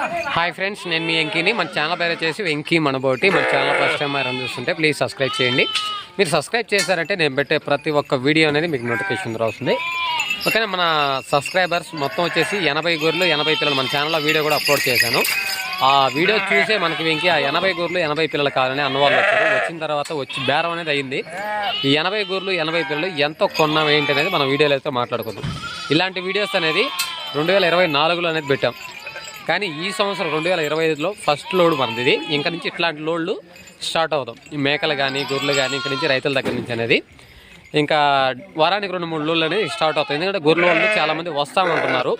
Hi friends, నేను మీ వెంకీని. మన channel పేరు వచ్చేసి వెంకీ మనబోటి. మన ఛానల్ ఫస్ట్ టైం ఎవరైనా చూస్తుంటే ప్లీజ్ సబ్స్క్రైబ్ చేయండి. మీరు సబ్స్క్రైబ్ చేశారంటే నేను పెట్టే ప్రతి ఒక్క వీడియో అనేది మీకు నోటిఫికేషన్ వస్తుంది. ఓకేనా? మన సబ్స్క్రైబర్స్ మొత్తం వచ్చేసి 80 గొర్రెలు 80 పిల్లలు. మన ఛానల్లో వీడియో కూడా అప్లోడ్ చేశాను. ఆ వీడియో చూసే మనకి వెంకీ ఆ 80 గొర్రెలు 80 పిల్లలు కావాలని అన్నవాళ్ళు వచ్చారు. వచ్చిన తర్వాత బేరం అనేది అయింది. ఈ 80 గొర్రెలు 80 పిల్లలు ఎంత కొన్నాం ఏంటి అనేది మనం వీడియోలో అయితే మాట్లాడుకుందాం. ఇలాంటి వీడియోస్ అనేది 2024లో అనేది పెట్టాం. కానీ ఈ సంవత్సరం 2025లో ఫస్ట్ లోడ్ మనది ఇది. ఇంకా నుంచి ఇట్లాంటి లోడ్లు స్టార్ట్ అవుతాం. ఈ మేకలు కానీ గొర్రెలు కానీ ఇంకా నుంచి రైతుల దగ్గర నుంచి అనేది ఇంకా వారానికి 2-3 లోడ్లు అనేది స్టార్ట్ అవుతాయి. ఎందుకంటే గొర్రెల వాళ్ళు చాలామంది వస్తామంటున్నారు.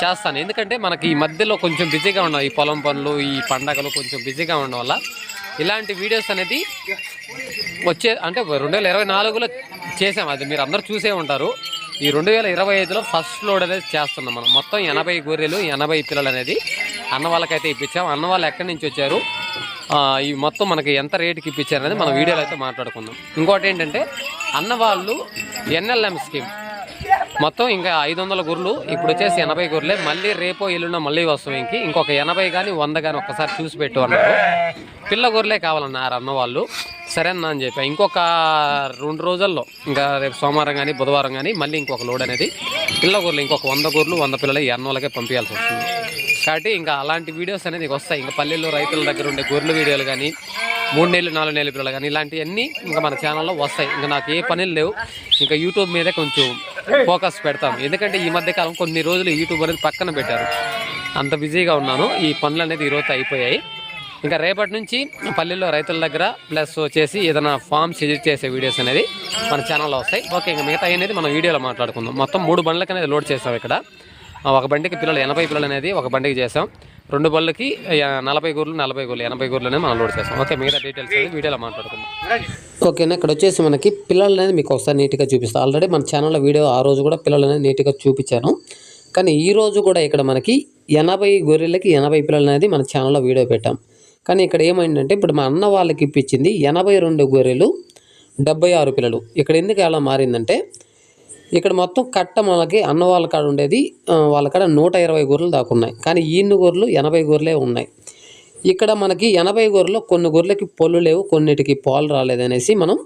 చేస్తాను, ఎందుకంటే మనకి ఈ మధ్యలో కొంచెం బిజీగా ఉన్నాం. ఈ పొలం పనులు, ఈ పండగలు కొంచెం బిజీగా ఉండడం వల్ల ఇలాంటి వీడియోస్ అనేది అంటే 2024లో చేసాం. అది మీరు అందరూ చూసే ఉంటారు. ఈ 2025లో ఫస్ట్ లోడ్ అనేది చేస్తున్నాం మనం. మొత్తం 80 గొర్రెలు 80 పిల్లలు అనేది అన్న వాళ్ళకైతే ఇప్పించాం. అన్న వాళ్ళు ఎక్కడి నుంచి వచ్చారు, ఈ మొత్తం మనకి ఎంత రేటుకి ఇప్పించారు అనేది మనం వీడియోలో అయితే మాట్లాడుకుందాం. ఇంకోటి ఏంటంటే అన్న వాళ్ళు NLM స్కీమ్ మొత్తం ఇంకా 500 గొర్రెలు ఇప్పుడు వచ్చేసి 80 గొర్రెలే. మళ్ళీ రేపో ఎల్లుండో మళ్ళీ వస్తాం. ఇంకొక 80 కానీ 100 కానీ ఒక్కసారి చూసి పెట్టు అన్నారు. పిల్ల గొర్రెలే కావాలన్నారు అన్న వాళ్ళు. సరేనా అని చెప్పి ఇంకొక 2 రోజుల్లో ఇంకా రేపు సోమవారం కానీ బుధవారం కానీ మళ్ళీ ఇంకొక లోడ్ అనేది పిల్ల గొర్రెలు ఇంకొక 100 గొర్రెలు 100 పిల్లలు ఈ అన్న వాళ్ళకే పంపించాల్సి వస్తుంది. కాబట్టి ఇంకా అలాంటి వీడియోస్ అనేది వస్తాయి. ఇంకా పల్లెల్లో రైతుల దగ్గర ఉండే గొర్రెల వీడియోలు కానీ 3 నెలలు 4 నెలల పిల్లలు కానీ ఇలాంటివన్నీ ఇంకా మన ఛానల్లో వస్తాయి. ఇంకా నాకు ఏ పనులు లేవు. ఇంకా యూట్యూబ్ మీదే కొంచెం ఫోకస్ పెడతాం. ఎందుకంటే ఈ మధ్యకాలం కొన్ని రోజులు యూట్యూబ్ అనేది పక్కన పెట్టారు. అంత బిజీగా ఉన్నాను. ఈ పనులు అనేది ఈరోజు అయిపోయాయి. ఇంకా రేపటి నుంచి పల్లెల్లో రైతుల దగ్గర ప్లస్ వచ్చేసి ఏదైనా ఫామ్స్ ఎడిట్ చేసే వీడియోస్ అనేది మన ఛానల్లో వస్తాయి. ఓకే, ఇంకా మిగతా అనేది మనం వీడియోలో మాట్లాడుకుందాం. మొత్తం 3 బండ్లకి అనేది లోడ్ చేసాం. ఇక్కడ ఒక బండికి పిల్లలు 80 పిల్లలు అనేది ఒక బండికి చేసాం. 2 బళ్ళకి 40 గొర్రెలు 40 గొర్రెలు 80 గొర్రెలు అనేది మనం లోడ్ చేస్తాం. ఓకే, మిగతా డీటెయిల్స్ అనేది వీడియోలో మాట్లాడుకుందాం. ఓకేనా? ఇక్కడ వచ్చేసి మనకి పిల్లలు అనేది మీకు ఒకసారి నీట్గా చూపిస్తాను. ఆల్రెడీ మన ఛానల్లో వీడియో ఆ రోజు కూడా పిల్లలు అనేది నీట్గా చూపించాను. కానీ ఈ రోజు కూడా ఇక్కడ మనకి 80 గొర్రెలకి 80 పిల్లలు అనేది మన ఛానల్లో వీడియో పెట్టాం. కానీ ఇక్కడ ఏమైందంటే ఇప్పుడు మా అన్న వాళ్ళకి ఇప్పించింది 82 గొర్రెలు 76 పిల్లలు. ఇక్కడ ఎందుకు ఎలా మారిందంటే ఇక్కడ మొత్తం కట్ట మనకి అన్న వాళ్ళ కాడ ఉండేది వాళ్ళ కాడ 120 గొర్రెలు దాకా ఉన్నాయి. కానీ ఈయన గొర్రెలు 80 గొర్రెలే ఉన్నాయి. ఇక్కడ మనకి 80 గొర్రెలు కొన్ని గొర్రెలకి పొల్లు లేవు, కొన్నిటికి పాలు రాలేదనేసి మనం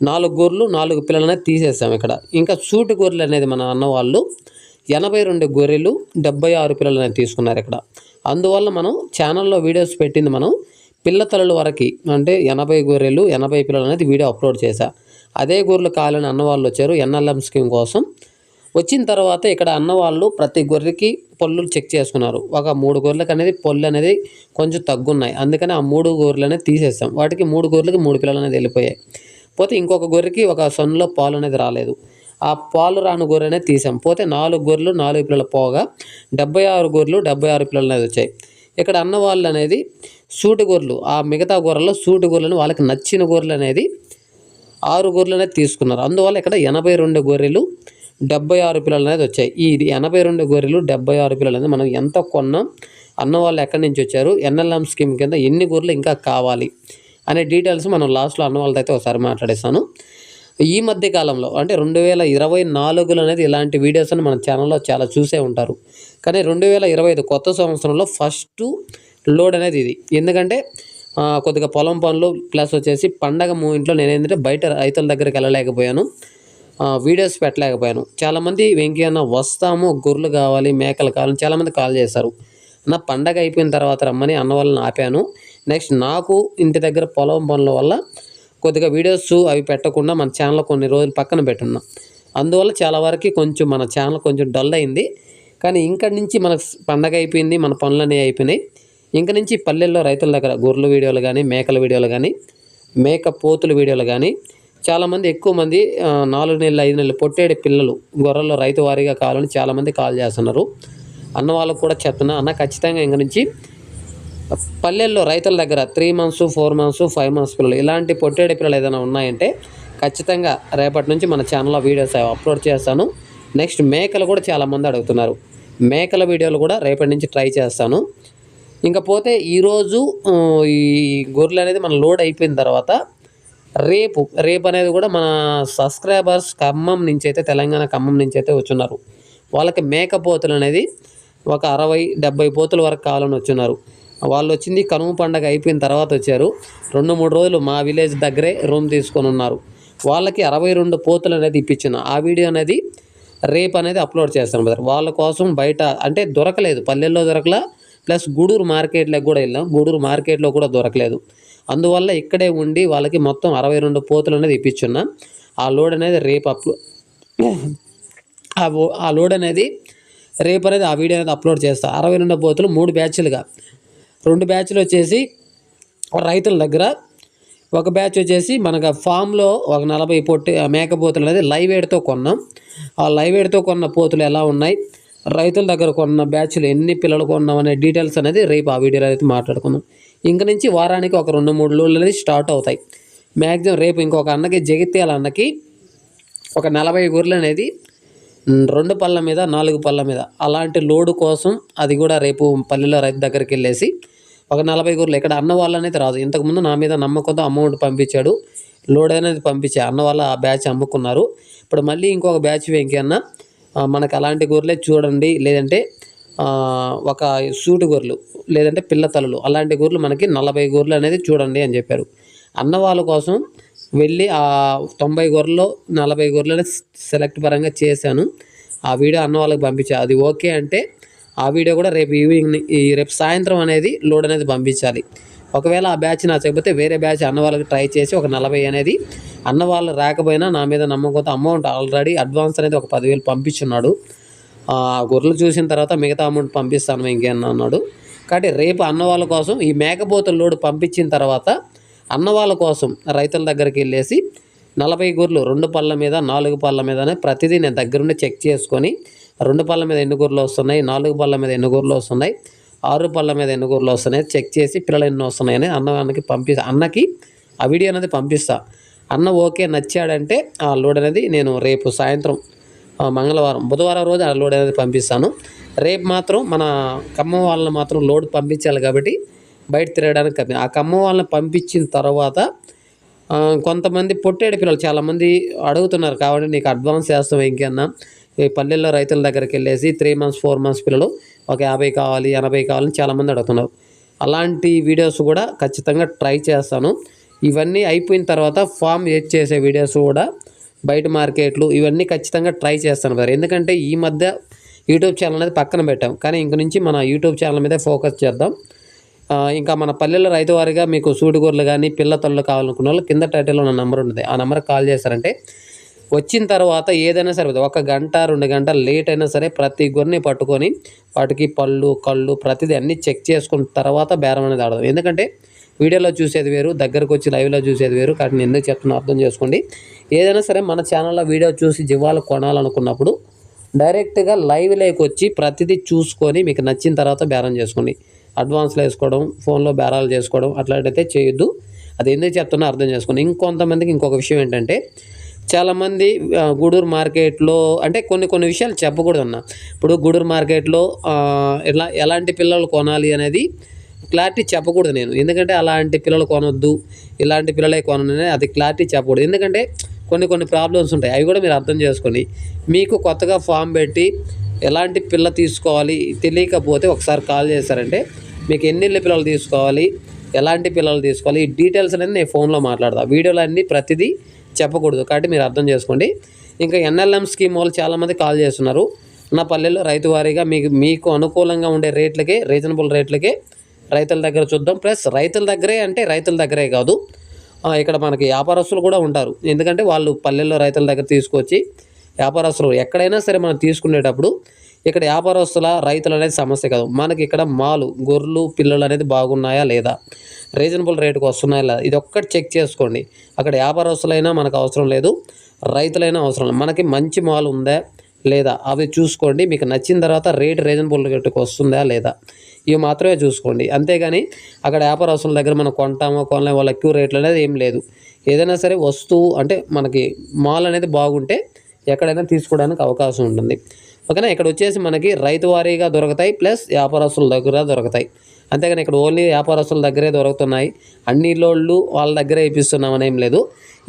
4 గొర్రెలు 4 పిల్లలు అనేది తీసేసాం. ఇక్కడ ఇంకా సూటి గొర్రెలు అనేది మన అన్న వాళ్ళు 82 గొర్రెలు 76 పిల్లలు అనేది తీసుకున్నారు ఇక్కడ. అందువల్ల మనం ఛానల్లో వీడియోస్ పెట్టింది మనం పిల్ల తలల వరకు అంటే 80 గొర్రెలు 80 పిల్లలు అనేది వీడియో అప్లోడ్ చేశా. అదే గొర్రెలు కావాలని అన్నవాళ్ళు వచ్చారు NLM స్కీమ్ కోసం. వచ్చిన తర్వాత ఇక్కడ అన్నవాళ్ళు ప్రతి గొర్రెకి పొల్లు చెక్ చేసుకున్నారు. ఒక 3 గొర్రెలకు అనేది పొల్లు అనేది కొంచెం తగ్గున్నాయి. అందుకని ఆ 3 గొర్రెలు అనేది తీసేసాం. వాటికి 3 గొర్రెలకి 3 పిల్లలు అనేది వెళ్ళిపోయాయి. పోతే ఇంకొక గొర్రెకి ఒక సొన్నులో పాలు అనేది రాలేదు. ఆ పాలు రాను గొర్రె అనేది తీసాం. పోతే 4 గొర్రెలు 4 పిల్లలు పోగా 76 గొర్రెలు 76 పిల్లలు అనేది వచ్చాయి. ఇక్కడ అన్న వాళ్ళు అనేది సూటి గొర్రెలు, ఆ మిగతా గొర్రెల్లో సూటి గొర్రెలను వాళ్ళకి నచ్చిన గొర్రెలు అనేది 6 గొర్రెలు అనేది తీసుకున్నారు. అందువల్ల ఇక్కడ 82 గొర్రెలు 76 పిల్లలు అనేది వచ్చాయి. ఈ 82 గొర్రెలు 76 పిల్లలు అనేది మనం ఎంత కొన్నాం, అన్న వాళ్ళు ఎక్కడి నుంచి వచ్చారు, NLM స్కీమ్ కింద ఎన్ని గొర్రెలు ఇంకా కావాలి అనే డీటెయిల్స్ మనం లాస్ట్లో అన్న వాళ్ళతో అయితే ఒకసారి మాట్లాడేస్తాను. ఈ మధ్య కాలంలో అంటే 2024లో అనేది ఇలాంటి వీడియోస్ అని మన ఛానల్లో చాలా చూసే ఉంటారు. కానీ 2025 కొత్త సంవత్సరంలో ఫస్ట్ లోడ్ అనేది ఇది. ఎందుకంటే కొద్దిగా పొలం పనులు ప్లస్ వచ్చేసి పండగ మూమెంట్లో నేనేంటంటే బయట రైతుల దగ్గరికి వెళ్ళలేకపోయాను, వీడియోస్ పెట్టలేకపోయాను. చాలామంది వెంకీ అన్న వస్తాము గొర్రెలు కావాలి మేకలు కావాలని చాలామంది కాల్ చేశారు. నా పండగ అయిపోయిన తర్వాత రమ్మని అన్న వాళ్ళని ఆపాను. నెక్స్ట్ నాకు ఇంటి దగ్గర పొలం పనుల వల్ల కొద్దిగా వీడియోస్ అవి పెట్టకుండా మన ఛానల్ కొన్ని రోజులు పక్కన పెట్టున్నాం. అందువల్ల చాలా వరకు కొంచెం మన ఛానల్ కొంచెం డల్ అయింది. కానీ ఇంకటి నుంచి మనకు పండగ అయిపోయింది, మన పనులన్నీ అయిపోయినాయి. ఇంక నుంచి పల్లెల్లో రైతుల దగ్గర గొర్రెల వీడియోలు కానీ మేకల వీడియోలు కానీ మేక పోతుల వీడియోలు కానీ చాలామంది ఎక్కువ మంది 4 నెలలు 5 నెలలు పొట్టేడు పిల్లలు గొర్రెల్లో రైతు వారీగా కావాలని చాలామంది కాల్ చేస్తున్నారు. అన్న వాళ్ళకు కూడా చెప్తున్నా, అన్న ఖచ్చితంగా ఇంక నుంచి పల్లెల్లో రైతుల దగ్గర 3 months 4 months 5 months పిల్లలు ఇలాంటి పొట్టేడు పిల్లలు ఏదైనా ఉన్నాయంటే ఖచ్చితంగా రేపటి నుంచి మన ఛానల్లో వీడియోస్ అప్లోడ్ చేస్తాను. నెక్స్ట్ మేకలు కూడా చాలామంది అడుగుతున్నారు. మేకల వీడియోలు కూడా రేపటి నుంచి ట్రై చేస్తాను. ఇంకపోతే ఈరోజు ఈ గొర్రెలు అనేది మన లోడ్ అయిపోయిన తర్వాత రేపు అనేది కూడా మన సబ్స్క్రైబర్స్ ఖమ్మం నుంచి అయితే తెలంగాణ ఖమ్మం నుంచి అయితే వచ్చున్నారు. వాళ్ళకి మేకపోతులు అనేది ఒక 60-70 పోతుల వరకు కావాలని వచ్చున్నారు. వాళ్ళు వచ్చింది కనుమ పండగ అయిపోయిన తర్వాత వచ్చారు. 2-3 రోజులు మా విలేజ్ దగ్గరే రూమ్ తీసుకొని ఉన్నారు. వాళ్ళకి 62 పోతులు అనేది ఇప్పించిన ఆ వీడియో అనేది రేపు అనేది అప్లోడ్ చేస్తాను బ్రదర్. వాళ్ళ కోసం బయట అంటే దొరకలేదు, పల్లెల్లో దొరకలా, ప్లస్ గూడూరు మార్కెట్లోకి కూడా వెళ్ళాం, గూడూరు మార్కెట్లో కూడా దొరకలేదు. అందువల్ల ఇక్కడే ఉండి వాళ్ళకి మొత్తం 62 పోతులు అనేది ఇప్పించున్నా. ఆ లోడ్ అనేది రేపు ఆ లోడ్ అనేది రేపు అనేది ఆ వీడియో అనేది అప్లోడ్ చేస్తా. 62 పోతులు 3 బ్యాచ్లుగా, 2 బ్యాచ్లు వచ్చేసి రైతుల దగ్గర, ఒక బ్యాచ్ వచ్చేసి మనకు ఫామ్లో ఒక 40 మేకపోతులు అనేది లైవ్ వెయిట్తో కొన్నాం. ఆ లైవ్ వెయిట్తో కొన్న పోతులు ఎలా ఉన్నాయి, రైతుల దగ్గర కొన్న బ్యాచ్లు ఎన్ని పిల్లలు కొన్నాం అనే డీటెయిల్స్ అనేది రేపు ఆ వీడియోలో అయితే మాట్లాడుకుందాం. ఇంక నుంచి వారానికి ఒక 2-3 లోడ్లు అనేది స్టార్ట్ అవుతాయి మ్యాక్సిమం. రేపు ఇంకొక అన్నకి, జగిత్యాల అన్నకి ఒక 40 గొర్రెలు అనేది 2 పళ్ళ మీద 4 పళ్ళ మీద అలాంటి లోడు కోసం, అది కూడా రేపు పల్లెలో రైతు దగ్గరికి వెళ్ళేసి ఒక 40 గొర్రెలు. ఇక్కడ అన్న వాళ్ళు అనేది రాదు, ఇంతకుముందు నా మీద నమ్మకంతో అమౌంట్ పంపించాడు, లోడ్ అనేది పంపించే అన్న వాళ్ళు ఆ బ్యాచ్ అమ్ముకున్నారు. ఇప్పుడు మళ్ళీ ఇంకొక బ్యాచ్ వెంకీ అన్న మనకు అలాంటి గొర్రెలే చూడండి, లేదంటే ఒక సూటు గొర్రెలు లేదంటే పిల్ల తలలు అలాంటి గొర్రెలు మనకి 40 గొర్రెలు అనేది చూడండి అని చెప్పారు. అన్న వాళ్ళ కోసం వెళ్ళి ఆ 90 గొర్రెలు 40 గొర్రెలు సెలెక్ట్ పరంగా చేశాను. ఆ వీడియో అన్న వాళ్ళకి పంపించా. అది ఓకే అంటే ఆ వీడియో కూడా రేపు రేపు సాయంత్రం అనేది లోడ్ అనేది పంపించాలి. ఒకవేళ ఆ బ్యాచ్ నచ్చకపోతే వేరే బ్యాచ్ అన్న వాళ్ళకి ట్రై చేసి ఒక 40 అనేది, అన్న వాళ్ళు రాకపోయినా నా మీద నమ్మకంతో అమౌంట్ ఆల్రెడీ అడ్వాన్స్ అనేది ఒక 10,000 పంపించున్నాడు. ఆ గొర్రెలు చూసిన తర్వాత మిగతా అమౌంట్ పంపిస్తాను ఇంకేమన్నా అన్నాడు. కాబట్టి రేపు అన్న వాళ్ళ కోసం ఈ మేకపోతుల లోడ్ పంపించిన తర్వాత అన్న వాళ్ళ కోసం రైతుల దగ్గరికి వెళ్ళేసి 40 గొర్రెలు 2 పళ్ళ మీద 4 పళ్ళ మీదనే ప్రతిదీ నేను దగ్గరుండి చెక్ చేసుకొని 2 పళ్ళ మీద ఎన్ని గొర్రెలు వస్తున్నాయి, 4 పళ్ళ మీద ఎన్ని గొర్రెలు వస్తున్నాయి, 6 పళ్ళ మీద ఎన్ని గొర్రెలు వస్తున్నాయి చెక్ చేసి పిల్లలు ఎన్ని వస్తున్నాయని అన్నకి అన్నకి ఆ వీడియో అనేది పంపిస్తా. అన్న ఓకే నచ్చాడంటే ఆ లోడ్ అనేది నేను రేపు సాయంత్రం మంగళవారం బుధవారం రోజు ఆ లోడ్ అనేది పంపిస్తాను. రేపు మాత్రం మన ఖమ్మం వాళ్ళని మాత్రం లోడ్ పంపించాలి కాబట్టి బయట తిరగడానికి ఆ ఖమ్మం వాళ్ళని పంపించిన తర్వాత కొంతమంది పొట్టేడు పిల్లలు చాలామంది అడుగుతున్నారు కాబట్టి నీకు అడ్వాన్స్ చేస్తాం ఇంకన్నా. ఈ పల్లెల్లో రైతుల దగ్గరికి వెళ్ళేసి 3 months 4 months పిల్లలు ఒక 50 కావాలి 80 కావాలని చాలామంది అడుగుతున్నారు. అలాంటి వీడియోస్ కూడా ఖచ్చితంగా ట్రై చేస్తాను. ఇవన్నీ అయిపోయిన తర్వాత ఫామ్ ఏజ్ చేసే వీడియోస్ కూడా బయట మార్కెట్లు ఇవన్నీ ఖచ్చితంగా ట్రై చేస్తాను మరి. ఎందుకంటే ఈ మధ్య యూట్యూబ్ ఛానల్ అనేది పక్కన పెట్టాం, కానీ ఇంక నుంచి మన యూట్యూబ్ ఛానల్ మీదే ఫోకస్ చేద్దాం. ఇంకా మన పల్లెల్లో రైతు వారిగా మీకు సూటిగొర్రెలు కానీ పిల్ల తల్లు కావాలనుకున్న వాళ్ళు కింద టైటిల్లో నా నెంబర్ ఉంటుంది, ఆ నెంబర్కి కాల్ చేస్తారంటే వచ్చిన తర్వాత ఏదైనా సరే 1 గంట 2 గంటలు లేట్ అయినా సరే ప్రతి గొర్రెని పట్టుకొని వాటికి పళ్ళు కళ్ళు ప్రతిదీ అన్నీ చెక్ చేసుకున్న తర్వాత బేరం అనేది ఆడదాం. ఎందుకంటే వీడియోలో చూసేది వేరు, దగ్గరకు వచ్చి లైవ్లో చూసేది వేరు. కాబట్టి నేను ఎందుకు చెప్తున్నా అర్థం చేసుకోండి. ఏదైనా సరే మన ఛానల్లో వీడియో చూసి జీవాలు కొనాలనుకున్నప్పుడు డైరెక్ట్గా లైవ్లోకి వచ్చి ప్రతిదీ చూసుకొని మీకు నచ్చిన తర్వాత బేరం చేసుకోండి. అడ్వాన్స్లో వేసుకోవడం, ఫోన్లో బేరాలు చేసుకోవడం అట్లాంటితే చేయొద్దు. అది ఎందుకు చెప్తున్నా అర్థం చేసుకోండి. ఇంకొంతమందికి ఇంకొక విషయం ఏంటంటే చాలామంది గూడూరు మార్కెట్లో అంటే కొన్ని విషయాలు చెప్పకూడదు అన్న. ఇప్పుడు గూడూరు మార్కెట్లో ఎలాంటి పిల్లలు కొనాలి అనేది క్లారిటీ చెప్పకూడదు నేను. ఎందుకంటే అలాంటి పిల్లలు కొనొద్దు, ఇలాంటి పిల్లలే కొనని అది క్లారిటీ చెప్పకూడదు. ఎందుకంటే కొన్ని ప్రాబ్లమ్స్ ఉంటాయి, అవి కూడా మీరు అర్థం చేసుకొని మీకు కొత్తగా ఫామ్ పెట్టి ఎలాంటి పిల్ల తీసుకోవాలి తెలియకపోతే ఒకసారి కాల్ చేస్తారంటే మీకు ఎన్ని పిల్లలు తీసుకోవాలి, ఎలాంటి పిల్లలు తీసుకోవాలి ఈ డీటెయిల్స్ అనేది నేను ఫోన్లో మాట్లాడతా. వీడియోలో అన్నీ ప్రతిదీ చెప్పకూడదు, కాబట్టి మీరు అర్థం చేసుకోండి. ఇంకా NLM స్కీమ్ వాళ్ళు చాలామంది కాల్ చేస్తున్నారు. నా పల్లెల్లో రైతు వారీగా మీకు అనుకూలంగా ఉండే రేట్లకే, రీజనబుల్ రేట్లకే రైతుల దగ్గర చూద్దాం. ప్లస్ రైతుల దగ్గరే అంటే రైతుల దగ్గరే కాదు, ఇక్కడ మనకి వ్యాపారస్తులు కూడా ఉంటారు. ఎందుకంటే వాళ్ళు పల్లెల్లో రైతుల దగ్గర తీసుకొచ్చి వ్యాపారస్తులు ఎక్కడైనా సరే మనం తీసుకునేటప్పుడు ఇక్కడ వ్యాపారస్తుల రైతులు అనేది సమస్య కాదు. మనకి ఇక్కడ గొర్రెలు పిల్లలు అనేది బాగున్నాయా లేదా, రీజనబుల్ రేటుకు వస్తున్నాయా లేదా, ఇది ఒక్కటి చెక్ చేసుకోండి. అక్కడ వ్యాపారస్తులైనా మనకు అవసరం లేదు, రైతులైనా అవసరం లేదు. మనకి మంచి మాల్ ఉందా లేదా అవి చూసుకోండి. మీకు నచ్చిన తర్వాత రేటు రీజనబుల్ రేటుకు వస్తుందా లేదా ఇవి మాత్రమే చూసుకోండి. అంతేగాని అక్కడ వ్యాపారస్తుల దగ్గర మనం కొనలేము వాళ్ళ ఎక్కువ రేట్లు అనేది ఏం లేదు. ఏదైనా సరే వస్తువు అంటే మనకి మాల్ అనేది బాగుంటే ఎక్కడైనా తీసుకోవడానికి అవకాశం ఉంటుంది. ఓకేనా. ఇక్కడ వచ్చేసి మనకి రైతు వారీగా దొరుకుతాయి, ప్లస్ వ్యాపారస్తుల దగ్గర దొరుకుతాయి. అంతేగాని ఇక్కడ ఓన్లీ వ్యాపారస్తుల దగ్గరే దొరుకుతున్నాయి, అన్ని లోడ్లు వాళ్ళ దగ్గరే ఇప్పిస్తున్నామని ఏం లేదు.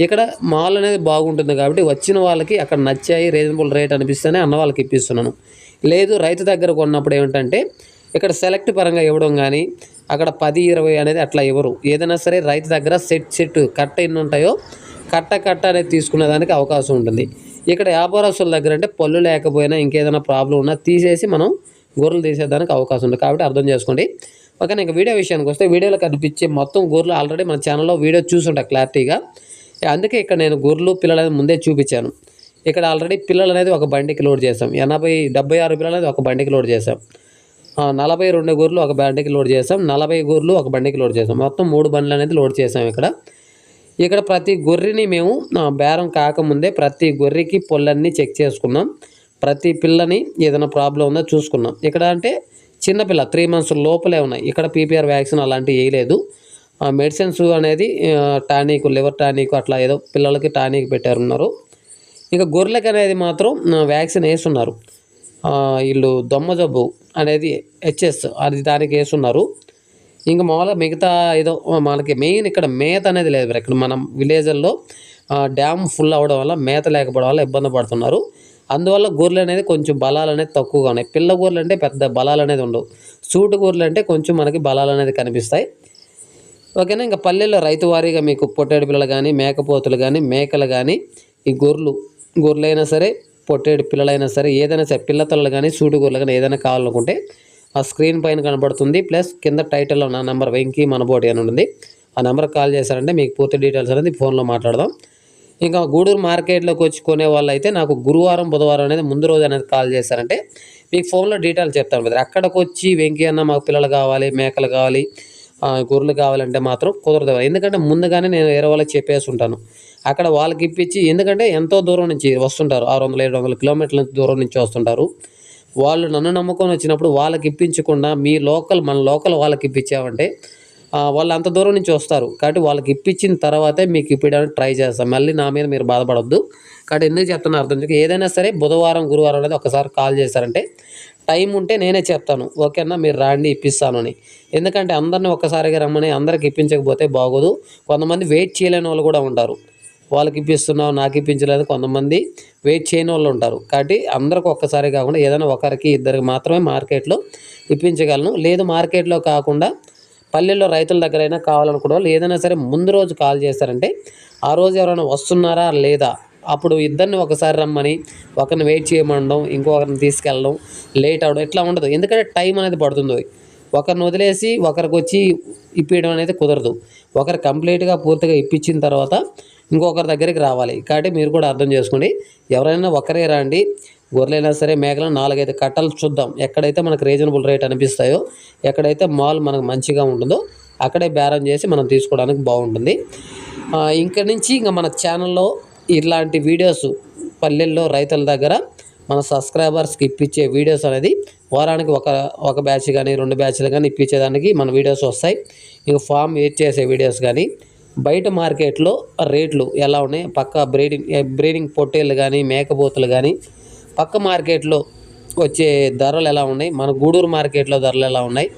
ఇక్కడ మాల్ అనేది బాగుంటుంది కాబట్టి వచ్చిన వాళ్ళకి అక్కడ నచ్చాయి రీజనబుల్ రేట్ అనిపిస్తేనే అన్న వాళ్ళకి ఇప్పిస్తున్నాను. లేదు రైతు దగ్గర కొన్నప్పుడు ఏమిటంటే ఇక్కడ సెలెక్ట్ పరంగా ఇవ్వడం కానీ అక్కడ 10-20 అనేది అట్లా ఇవ్వరు. ఏదైనా సరే రైతు దగ్గర సెట్ కట్ట ఎన్ని ఉంటాయో కట్ట అనేది తీసుకునే దానికి అవకాశం ఉంటుంది. ఇక్కడ వ్యాపారస్తుల దగ్గర అంటే పళ్ళు లేకపోయినా ఇంకేదైనా ప్రాబ్లం ఉన్నా తీసేసి మనం గొర్రెలు తీసేదానికి అవకాశం ఉంది. కాబట్టి అర్థం చేసుకోండి. ఓకే, ఇంకా వీడియో విషయానికి వస్తే వీడియోలో కనిపించే మొత్తం గొర్రెలు ఆల్రెడీ మన ఛానల్లో వీడియో చూసుంటా క్లారిటీగా. అందుకే ఇక్కడ నేను గొర్రెలు పిల్లలు అనేది ముందే చూపించాను. ఇక్కడ ఆల్రెడీ పిల్లలు అనేది ఒక బండికి లోడ్ చేసాం. 76 పిల్లలు అనేది ఒక బండికి లోడ్ చేసాం. 42 గొర్రెలు ఒక బండికి లోడ్ చేసాం. 40 గొర్రెలు ఒక బండికి లోడ్ చేసాం. మొత్తం 3 బండ్లు అనేది లోడ్ చేసాం. ఇక్కడ ప్రతి గొర్రెని మేము బేరం కాకముందే ప్రతి గొర్రెకి పొల్లన్నీ చెక్ చేసుకున్నాం. ప్రతి పిల్లని ఏదైనా ప్రాబ్లం ఉందో చూసుకున్నాం. ఇక్కడ అంటే చిన్నపిల్ల 3 మంత్స్ లోపలే ఉన్నాయి. ఇక్కడ పీపీఆర్ వ్యాక్సిన్ అలాంటివి వేయలేదు. మెడిసిన్స్ అనేది టానిక్, లివర్ టానిక్ అట్లా ఏదో పిల్లలకి టానిక్ పెట్టారున్నారు. ఇంకా గొర్రెలకి అనేది మాత్రం వ్యాక్సిన్ వేస్తున్నారు. వీళ్ళు దొమ్మ జబ్బు అనేది హెచ్ఎస్ అది దానికి వేస్తున్నారు. ఇంకా మామూలుగా మిగతా ఏదో మనకి మెయిన్ ఇక్కడ మేత అనేది లేదు. ఇక్కడ మనం విలేజ్ల్లో డ్యామ్ ఫుల్ అవ్వడం వల్ల మేత లేకపోవడం వల్ల ఇబ్బంది పడుతున్నారు. అందువల్ల గొర్రెలు అనేది కొంచెం బలాలు అనేది తక్కువగా ఉన్నాయి. పిల్ల గొర్రెలు అంటే పెద్ద బలాలు అనేది ఉండవు. సూటు గొర్రెలు అంటే కొంచెం మనకి బలాలు అనేది కనిపిస్తాయి. ఓకేనా. ఇంకా పల్లెల్లో రైతు వారీగా మీకు పొట్టేడు పిల్లలు కానీ మేకపోతులు కానీ మేకలు కానీ ఈ గొర్రెలైనా సరే పొట్టేడు పిల్లలైనా సరే ఏదైనా సరే పిల్లతలు కానీ సూటు గొర్రెలు కానీ ఏదైనా కావాలనుకుంటే ఆ స్క్రీన్ పైన కనబడుతుంది. ప్లస్ కింద టైటిల్లో నా నెంబర్ వెంకీ మనబోటి అని ఉంటుంది. ఆ నెంబర్కి కాల్ చేశారంటే మీకు పూర్తి డీటెయిల్స్ అనేది ఫోన్లో మాట్లాడదాం. ఇంకా గూడూరు మార్కెట్లోకి వచ్చి కొనే వాళ్ళు అయితే నాకు గురువారం బుధవారం అనేది ముందు రోజు అనేది కాల్ చేశారంటే మీకు ఫోన్లో డీటెయిల్స్ చెప్తాను బ్రదర్. అక్కడికి వచ్చి వెంకీ అన్న మాకు పిల్లలు కావాలి, మేకలు కావాలి, గొర్రెలు కావాలంటే మాత్రం కుదరదు. ఎందుకంటే ముందుగానే నేను వేరే వాళ్ళకి చెప్పేసి ఉంటాను. అక్కడ వాళ్ళకి ఇప్పించి, ఎందుకంటే ఎంతో దూరం నుంచి వస్తుంటారు, 600-700 కిలోమీటర్ల దూరం నుంచి వస్తుంటారు. వాళ్ళు నన్ను నమ్ముకొని వచ్చినప్పుడు వాళ్ళకి ఇప్పించకుండా మన లోకల్ వాళ్ళకి ఇప్పించామంటే వాళ్ళు అంత దూరం నుంచి వస్తారు. కాబట్టి వాళ్ళకి ఇప్పించిన తర్వాతే మీకు ఇప్పించడానికి ట్రై చేస్తాం. మళ్ళీ నా మీద మీరు బాధపడొద్దు. కాబట్టి ఎందుకు చెప్తున్నా అర్థం చేసుకో. ఏదైనా సరే బుధవారం గురువారం అనేది ఒకసారి కాల్ చేశారంటే టైం ఉంటే నేనే చెప్తాను, ఓకేనా మీరు రాండి ఇప్పిస్తాను అని. ఎందుకంటే అందరిని ఒక్కసారిగా రమ్మని అందరికి ఇప్పించకపోతే బాగోదు. కొంతమంది వెయిట్ చేయలేని వాళ్ళు కూడా ఉంటారు. వాళ్ళకి ఇప్పిస్తున్నావు నాకు ఇప్పించలేదు, కొంతమంది వెయిట్ చేయని వాళ్ళు ఉంటారు. కాబట్టి అందరికి ఒక్కసారి కాకుండా ఏదైనా ఒకరికి ఇద్దరికి మాత్రమే మార్కెట్లో ఇప్పించగలను. లేదు మార్కెట్లో కాకుండా పల్లెల్లో రైతుల దగ్గరైనా కావాలనుకున్న వాళ్ళు ఏదైనా సరే ముందు రోజు కాల్ చేస్తారంటే ఆ రోజు ఎవరైనా వస్తున్నారా లేదా అప్పుడు ఇద్దరిని ఒకసారి రమ్మని ఒకరిని వెయిట్ చేయమనడం, ఇంకొకరిని తీసుకెళ్ళడం, లేట్ అవ్వడం ఇట్లా ఉండదు. ఎందుకంటే టైం అనేది పడుతుంది. ఒకరిని వదిలేసి ఒకరికి వచ్చి ఇప్పించడం అనేది కుదరదు. ఒకరు కంప్లీట్గా పూర్తిగా ఇప్పించిన తర్వాత ఇంకొకరి దగ్గరికి రావాలి. కాబట్టి మీరు కూడా అర్థం చేసుకోండి. ఎవరైనా ఒకరే రండి. గొర్రెలైనా సరే మేకలను 4-5 కట్టలు చూద్దాం. ఎక్కడైతే మనకు రీజనబుల్ రేట్ అనిపిస్తాయో, ఎక్కడైతే మాల్ మనకు మంచిగా ఉంటుందో అక్కడే బేరం చేసి మనం తీసుకోవడానికి బాగుంటుంది. ఇక్కడ నుంచి ఇంకా మన ఛానల్లో ఇలాంటి వీడియోస్ పల్లెల్లో రైతుల దగ్గర మన సబ్స్క్రైబర్స్కి ఇప్పించే వీడియోస్ అనేది వారానికి ఒక బ్యాచ్ కానీ 2 బ్యాచ్లు కానీ ఇప్పించేదానికి మన వీడియోస్ వస్తాయి. ఇంక ఫామ్ ఏడ్ చేసే వీడియోస్ కానీ బయట మార్కెట్లో రేట్లు ఎలా ఉన్నాయి, పక్క బ్రీడింగ్ పొట్టేళ్ళు కానీ మేకపోతులు కానీ పక్క మార్కెట్లో వచ్చే ధరలు ఎలా ఉన్నాయి, మన గూడూరు మార్కెట్లో ధరలు ఎలా ఉన్నాయి,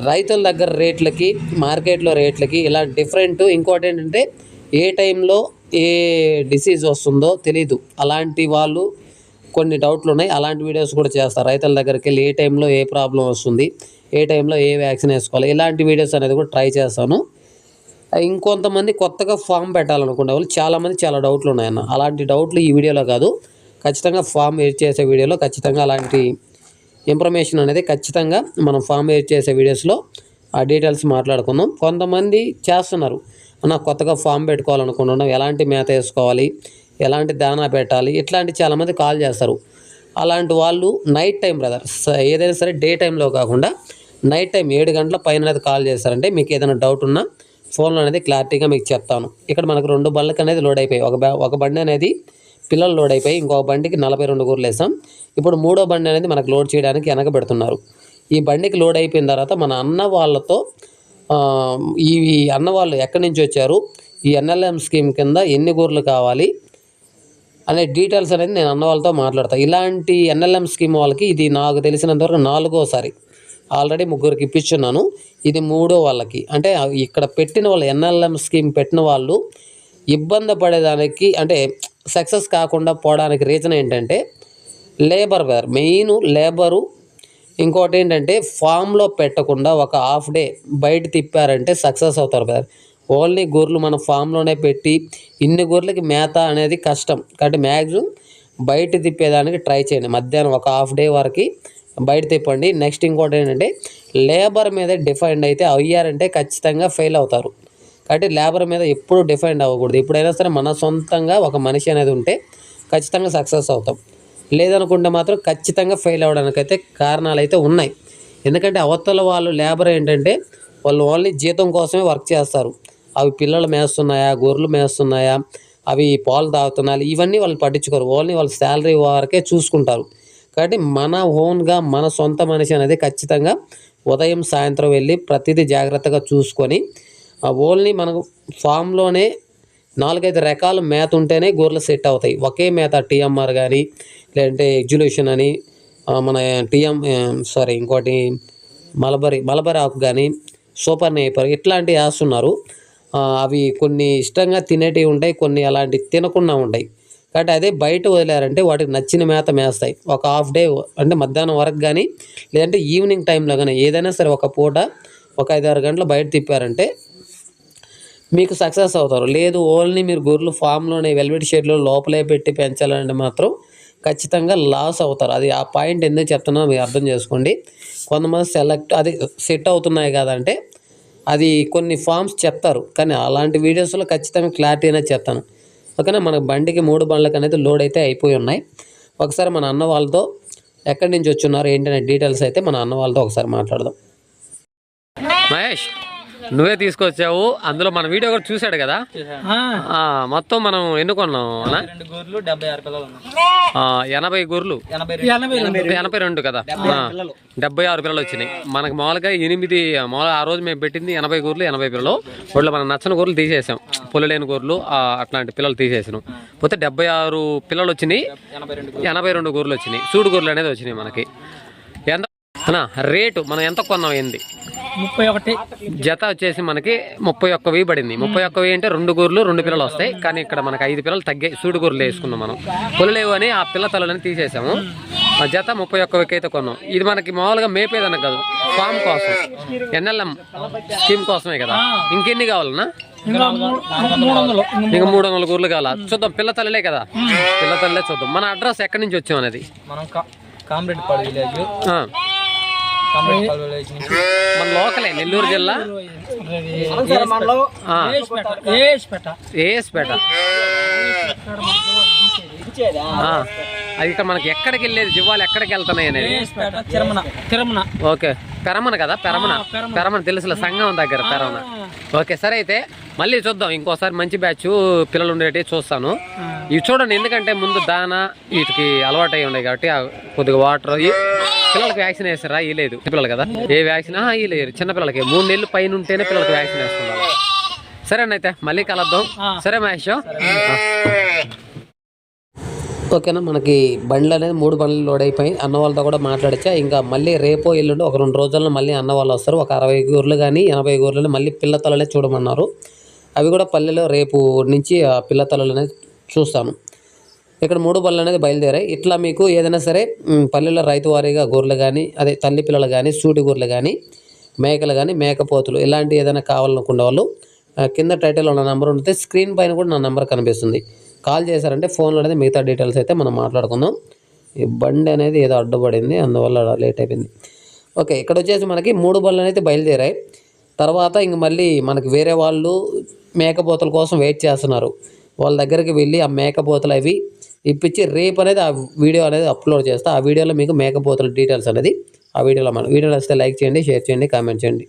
రైతుల దగ్గర రేట్లకి మార్కెట్లో రేట్లకి ఇలా డిఫరెంట్. ఇంకోటి ఏంటంటే ఏ టైంలో ఏ డిసీజ్ వస్తుందో తెలీదు. అలాంటి వాళ్ళు కొన్ని డౌట్లు ఉన్నాయి. అలాంటి వీడియోస్ కూడా చేస్తారు. రైతుల దగ్గరికి వెళ్ళి ఏ టైంలో ఏ ప్రాబ్లం వస్తుంది, ఏ టైంలో ఏ వ్యాక్సిన్ వేసుకోవాలి, ఇలాంటి వీడియోస్ అనేది కూడా ట్రై చేస్తాను. ఇంకొంతమంది కొత్తగా ఫామ్ పెట్టాలనుకునే వాళ్ళు చాలామంది చాలా డౌట్లు ఉన్నాయన్న. అలాంటి డౌట్లు ఈ వీడియోలో కాదు, ఖచ్చితంగా ఫామ్ ఎడిట్ చేసే వీడియోలో ఖచ్చితంగా అలాంటి ఇన్ఫర్మేషన్ అనేది ఖచ్చితంగా మనం ఫామ్ ఎడిట్ చేసే వీడియోస్లో ఆ డీటెయిల్స్ మాట్లాడుకుందాం. కొంతమంది చేస్తున్నారు, నాకు కొత్తగా ఫామ్ పెట్టుకోవాలనుకుంటున్నాం, ఎలాంటి మేత వేసుకోవాలి, ఎలాంటి దానా పెట్టాలి, ఇట్లాంటి చాలామంది కాల్ చేస్తారు. అలాంటి వాళ్ళు నైట్ టైం బ్రదర్, ఏదైనా సరే డే టైంలో కాకుండా నైట్ టైం 7 గంటల పైన అనేది కాల్ చేస్తారంటే మీకు ఏదైనా డౌట్ ఉన్నా ఫోన్లో అనేది క్లారిటీగా మీకు చెప్తాను. ఇక్కడ మనకు 2 బండ్లకి అనేది లోడ్ అయిపోయి ఒక బండి అనేది పిల్లలు లోడ్ అయిపోయి ఇంకొక బండికి 42 గొర్రెలు వేసాం. ఇప్పుడు 3వ బండి అనేది మనకు లోడ్ చేయడానికి వెనక పెడుతున్నారు. ఈ బండికి లోడ్ అయిపోయిన తర్వాత మన అన్న వాళ్ళతో ఈ అన్న వాళ్ళు ఎక్కడి నుంచి వచ్చారు, ఈ ఎన్ఎల్ఎం స్కీమ్ కింద ఎన్ని గొర్రెలు కావాలి అనే డీటెయిల్స్ అనేది నేను అన్న వాళ్ళతో మాట్లాడతాను. ఇలాంటి ఎన్ఎల్ఎం స్కీమ్ వాళ్ళకి ఇది నాకు తెలిసినంతవరకు 4వసారి. ఆల్రెడీ 3గురికి ఇప్పించున్నాను. ఇది 3వ వాళ్ళకి. అంటే ఇక్కడ పెట్టిన వాళ్ళు ఎన్ఎల్ఎం స్కీమ్ పెట్టిన వాళ్ళు ఇబ్బంది పడేదానికి అంటే సక్సెస్ కాకుండా పోవడానికి రీజన్ ఏంటంటే లేబర్ వేర్ మెయిన్ లేబరు. ఇంకోటి ఏంటంటే ఫామ్లో పెట్టకుండా ఒక హాఫ్ డే బయట తిప్పారంటే సక్సెస్ అవుతారు బ్రదర్. ఓన్లీ గొర్రెలు మన ఫామ్లోనే పెట్టి ఇన్ని గొర్రెలకి మేత అనేది కష్టం కాబట్టి మ్యాక్సిమం బయట తిప్పేదానికి ట్రై చేయండి. మధ్యాహ్నం ఒక హాఫ్ డే వరకు బయట తిప్పండి. నెక్స్ట్ ఇంకోటి ఏంటంటే లేబర్ మీద డిఫెండ్ అయితే అయ్యారంటే ఖచ్చితంగా ఫెయిల్ అవుతారు. కాబట్టి లేబర్ మీద ఎప్పుడు డిఫెండ్ అవ్వకూడదు. ఎప్పుడైనా సరే మన సొంతంగా ఒక మనిషి అనేది ఉంటే ఖచ్చితంగా సక్సెస్ అవుతాం. లేదనుకుంటే మాత్రం ఖచ్చితంగా ఫెయిల్ అవ్వడానికైతే కారణాలు అయితే ఉన్నాయి. ఎందుకంటే అవతల వాళ్ళు లేబర్ ఏంటంటే వాళ్ళు ఓన్లీ జీతం కోసమే వర్క్ చేస్తారు. అవి పిల్లలు మేస్తున్నాయా, గొర్రెలు మేస్తున్నాయా, అవి పాలు తాగుతున్నాయి, ఇవన్నీ వాళ్ళు పట్టించుకోరు. ఓన్లీ వాళ్ళ శాలరీ వరకే చూసుకుంటారు. కాబట్టి మన ఓన్గా మన సొంత మనిషి అనేది ఖచ్చితంగా ఉదయం సాయంత్రం వెళ్ళి ప్రతిదీ జాగ్రత్తగా చూసుకొని ఓన్లీ మనకు ఫామ్లోనే 4-5 రకాల మేత ఉంటేనే గొర్రెలు సెట్ అవుతాయి. ఒకే మేత టీఎంఆర్ కానీ లేదంటే ఎగ్జులేషన్ అని మన ఇంకోటి మలబరీ ఆకు కానీ సూపర్ నేపర్ ఇట్లాంటివి వేస్తున్నారు. అవి కొన్ని ఇష్టంగా తినేటివి ఉంటాయి, కొన్ని అలాంటివి తినకుండా ఉంటాయి. కాబట్టి అదే బయట వదిలేరంటే వాటికి నచ్చిన మేత మేస్తాయి. ఒక హాఫ్ డే అంటే మధ్యాహ్నం వరకు కానీ లేదంటే ఈవినింగ్ టైంలో కానీ ఏదైనా సరే ఒక పూట ఒక 5-6 గంటలు బయట తిప్పారంటే మీకు సక్సెస్ అవుతారు. లేదు ఓన్లీ మీరు గొర్రెలు ఫామ్లోనే వెల్వెట్ షెడ్లో లోపలే పెట్టి పెంచాలంటే మాత్రం ఖచ్చితంగా లాస్ అవుతారు. అది ఆ పాయింట్ ఎందుకు చెప్తున్నా మీరు అర్థం చేసుకోండి. కొంతమంది అది సెట్ అవుతున్నాయి కదంటే అది కొన్ని ఫామ్స్ చెప్తారు, కానీ అలాంటి వీడియోస్లో ఖచ్చితంగా క్లారిటీ అనేది చెప్తాను. ఓకేనా. మన బండికి 3 బండ్లకు అనేది లోడ్ అయితే అయిపోయి ఉన్నాయి. ఒకసారి మన అన్న వాళ్ళతో ఎక్కడి నుంచి వచ్చున్నారు ఏంటనే డీటెయిల్స్ అయితే మన అన్న వాళ్ళతో ఒకసారి మాట్లాడదాం. మహేష్, నువ్వే తీసుకొచ్చావు, అందులో మన వీడియో కూడా చూశాడు కదా. మొత్తం మనం ఎన్నుకున్నాం 80 గొర్రెలు, 82 కదా, 76 పిల్లలు వచ్చినాయి మనకు. మామూలుగా 8 ఆ రోజు మేము పెట్టింది 80 గొర్రెలు 80 పిల్లలు. వాళ్ళు మనం నచ్చని గొర్రెలు తీసేసాం, పొలలేని గొర్రెలు అట్లాంటి పిల్లలు తీసేసాం. పోతే 76 పిల్లలు వచ్చినాయి, 82 గొర్రెలు వచ్చినాయి, సూడు గొర్రెలు అనేది వచ్చినాయి మనకి. ఎంత రేటు మనం ఎంత కొన్నాం ఏంది? 31 జత వచ్చేసి మనకి 31,000 పడింది. 31,000 అంటే 2 గొర్రెలు 2 పిల్లలు వస్తాయి. కానీ ఇక్కడ మనకి 5 పిల్లలు తగ్గాయి. సూడు గొర్రెలు వేసుకున్నాం మనం, పొలలేవు అని ఆ పిల్ల తలని తీసేసాము. జత 31,000 అయితే కొన్నాం. ఇది మనకి మామూలుగా మేపేదన్న కాదు, ఫామ్ కోసం ఎన్ఎల్ఎం స్కీమ్ కోసమే కదా. ఇంకెన్ని కావాలన్నా? ఇంకా 300 గొర్రెలు కావాలా? చూద్దాం. పిల్ల తల్లలే కదా, పిల్ల తల్లలే చూద్దాం. మన అడ్రస్ ఎక్కడి నుంచి వచ్చాం అనేది మన లోకలే, నెల్లూరు జిల్లా ఏఎస్పేట. అది ఇక్కడ మనకి ఎక్కడికి వెళ్ళేది, జివ్వాలు ఎక్కడికి వెళ్తున్నాయి అనేది. ఓకే, పెరమన కదా, పెరమన తెలుసులే, సంఘం దగ్గర పెరమన. ఓకే సరే, అయితే మళ్ళీ చూద్దాం. ఇంకోసారి మంచి బ్యాచ్ పిల్లలు ఉండేటి చూస్తాను. ఇవి చూడండి, ఎందుకంటే ముందు దానా వీటికి అలవాటు అయి ఉన్నాయి కాబట్టి కొద్దిగా వాటర్. పిల్లలకి వ్యాక్సిన్ వేస్తారా? ఇలేదు పిల్లలు కదా, ఏ వ్యాక్సిన్ ఇలేదు. చిన్నపిల్లలకి 3 నెలలు పైన ఉంటేనే పిల్లలకి వ్యాక్సిన్ వేస్తున్నారు. సరేనైతే మళ్ళీ కలుద్దాం. సరే మహేష్. ఓకేనా. మనకి బండ్లు అనేది 3 బండ్లు లోడ్ అయిపోయి అన్న వాళ్ళతో కూడా మాట్లాడచ్చా. ఇంకా మళ్ళీ రేపో ఎల్లుండి ఒక 2 రోజుల్లో మళ్ళీ అన్న వాళ్ళు వస్తారు. ఒక 60 గొర్రెలు కానీ 80 గొర్రెలు మళ్ళీ పిల్ల తలలే చూడమన్నారు. అవి కూడా పల్లెలో రేపు నుంచి ఆ పిల్ల తలలు అనేది చూస్తాను. ఇక్కడ 3 బళ్ళు అనేది బయలుదేరాయి. ఇట్లా మీకు ఏదైనా సరే పల్లెల్లో రైతు వారీగా గొర్రెలు కానీ, అదే తల్లి పిల్లలు కానీ, సూటి గొర్రెలు కానీ, మేకలు కానీ, మేకపోతులు ఇలాంటి ఏదైనా కావాలనుకునే వాళ్ళు కింద టైటిల్లో ఉన్న నెంబర్ ఉంటే స్క్రీన్ పైన కూడా నా నెంబర్ కనిపిస్తుంది. కాల్ చేశారంటే ఫోన్లో అనేది మిగతా డీటెయిల్స్ అయితే మనం మాట్లాడుకుందాం. ఈ బండి అనేది ఏదో అడ్డుపడింది, అందువల్ల లేట్ అయిపోయింది. ఓకే, ఇక్కడ వచ్చేసి మనకి 3 బళ్ళు అనేది బయలుదేరాయి. తర్వాత ఇంక మళ్ళీ మనకి వేరే వాళ్ళు మేకపోతుల కోసం వెయిట్ చేస్తున్నారు. వాళ్ళ దగ్గరికి వెళ్ళి ఆ మేకపోతులు అవి ఇప్పించి రేపు అనేది ఆ వీడియో అనేది అప్లోడ్ చేస్తా. ఆ వీడియోలో మీకు మేకపోతుల డీటెయిల్స్ అనేది ఆ వీడియోలో వీడియో నచ్చితే లైక్ చేయండి, షేర్ చేయండి, కామెంట్ చేయండి.